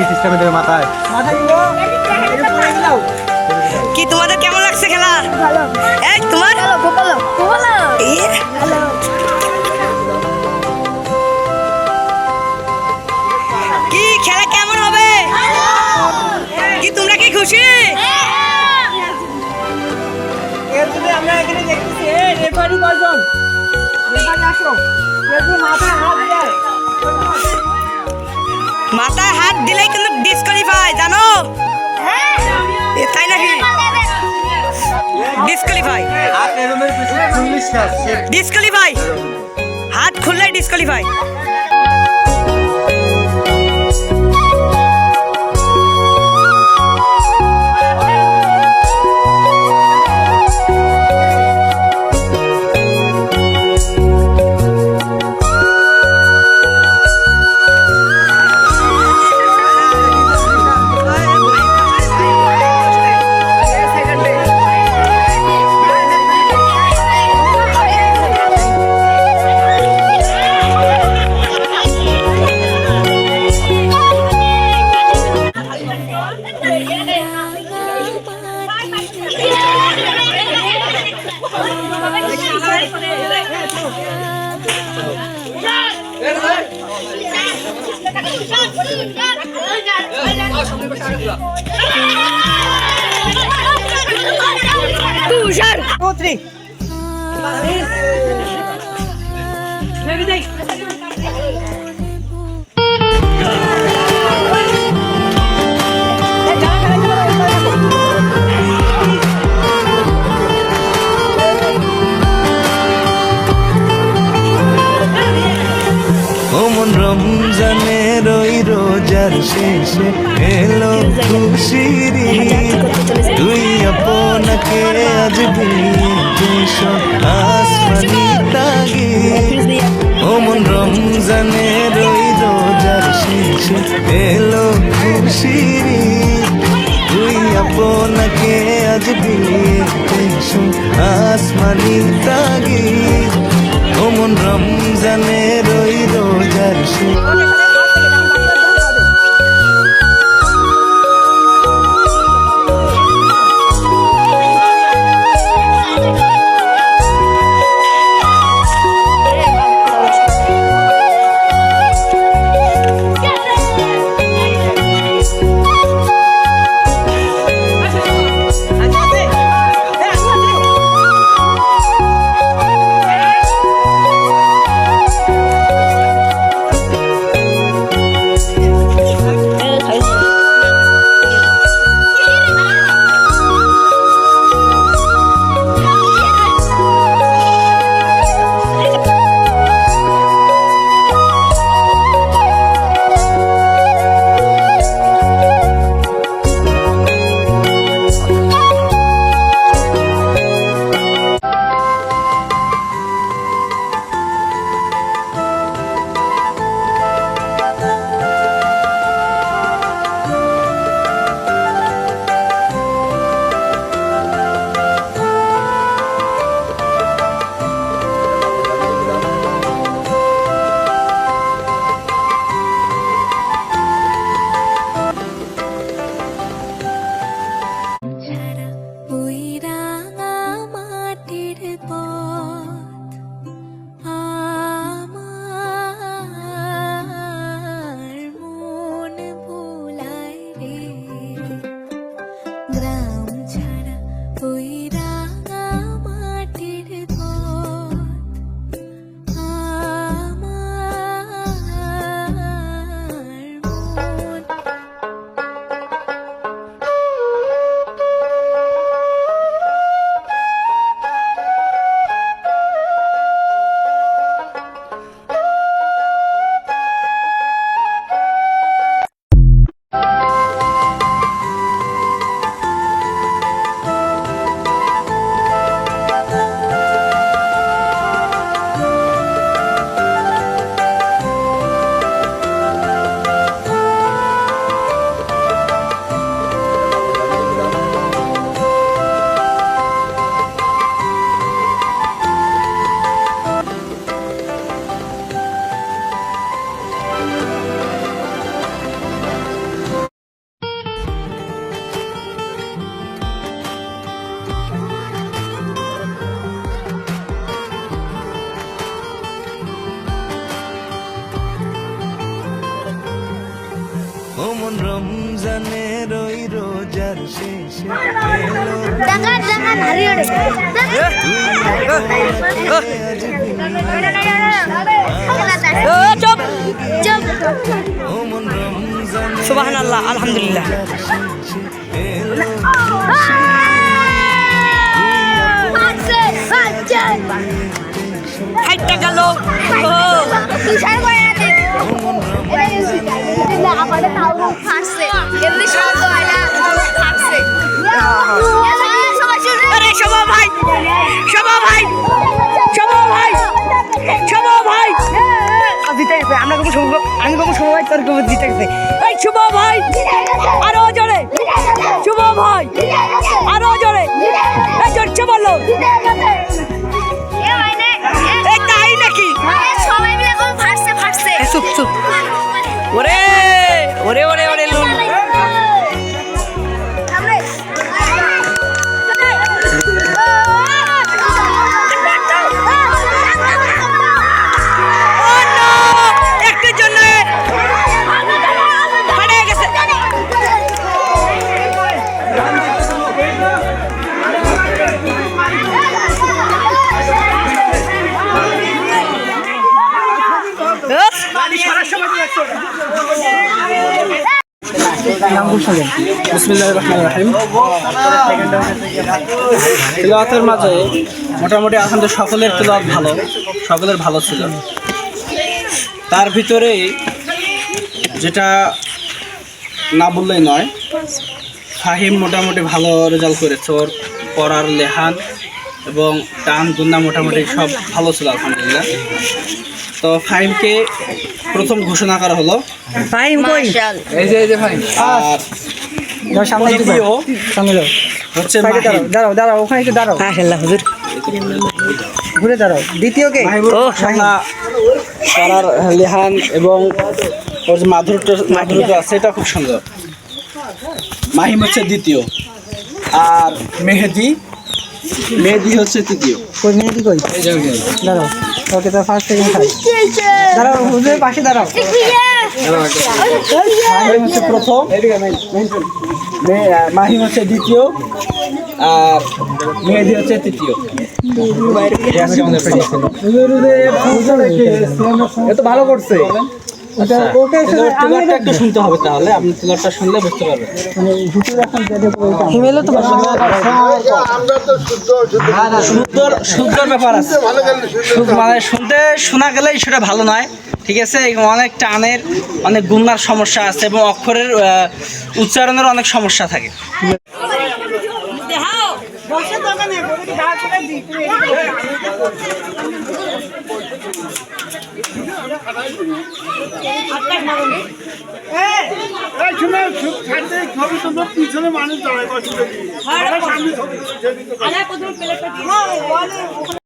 কি সিস্টেমে দেবে মাথায়? কি তোমাদের কেমন লাগছে খেলা? ভালো। এই তোমার ভালো, ভালো, ভালো। এ, ভালো। কি খেলা কেমন হবে? কি তোমরা কি খুশি? আমরা এখানে দেখতেছি রেফারি কজন? রেফারি আসো। যদি মাথায় হাত দেয় মাথায় হাত দিলেই কিন্তু ডিসকোয়ালিফাই, জানো? এ, তাই নাকি? ডিসকোয়ালিফাই, হাত এরমের পিছনে 40 কাজ। ডিসকোয়ালিফাই, হাত খুললেই ডিসকোয়ালিফাই। তুষার 2 3 ওমন রমজানের ওই রোজার শেষে এলো খুশির ঈদ। তুই আপনাকে আজ দিয়েছ আসমানি তাগিদ। ওমন রমজানের ওই রোজার শেষে এলো খুশির ঈদ। তুই আপনাকে আজ দিয়েছ আসমানি তাগিদ। ওমন রমজানের ওই রোজার শেষে মন রমজানের ওই রোজার শেষে এলো ও মন রমজানের সুবহানাল্লাহ, আলহামদুলিল্লাহ। হাইটটা গেল। আরে শোভা ভাই, শোভা ভাই, শোভা ভাই, শোভা ভাই জিতে গেছে। আমি কখন শোভা ভাই তোর কখন জিতে গেছে। এই শোভা ভাই আরো জোরে, শোভা ভাই আরো জোরে, এই জোরছে বলো। এই তাই নাকি? চুপ চুপ। ওরে ওরে ওরে ওরে লুল। একটির জন্য হারিয়ে গেছে। বিসমিল্লাহির রহমানির রহিম। তিলাওয়াতের মাঝে মোটামুটি আলহামদুলিল্লাহ সকলের তিলাওয়াত ভালো, সকলের ভালো ছিল। তার ভিতরে যেটা না বললেই নয়, ফাহিম মোটামুটি ভালো রেজাল্ট করেছে। ওর পড়ার লেহান এবং টান গুন্না মোটামুটি সব ভালো ছিল আলহামদুলিল্লাহ। তো ফাহিমকে প্রথম ঘোষণা করা হলো। ফাহিম কই? এই যে ফাহিম। আর দ্বিতীয় হচ্ছে মাহিম। দাঁড়াও ওখানে একটু দাঁড়াও, মাশাআল্লাহ হুজুর। ঘুরে দাঁড়াও। দ্বিতীয় কে? ও মাশাআল্লাহ, পড়ার লেহান এবং ওর যে মাধুর্য আছে এটা খুব সুন্দর। মাহিম হচ্ছে দ্বিতীয়, আর মেহেদি হচ্ছে তৃতীয়। কই মেহেদি কই? দাঁড়াও, ওকে তো ফার্স্ট সেকেন্ড থার্ড। দাঁড়াও হুজুরের পাশে দাঁড়াও। মাহিম হচ্ছে প্রথম, মাহিম হচ্ছে দ্বিতীয়, আর মেহেদি হচ্ছে তৃতীয়। এত ভালো করছে। ওকে তুলারটা একটু শুনতে হবে, তাহলে আপনি তুলারটা শুনলে বুঝতে পারবেন। হিমেলও তো শুদ্ধর ব্যাপার আছে, মানে শুনতে শোনা গেলেই সেটা ভালো নয়, ঠিক আছে। অনেক টানের, অনেক গুণার সমস্যা আছে এবং অক্ষরের উচ্চারণের অনেক সমস্যা থাকে। পিছনে মানুষ দাঁড়ায়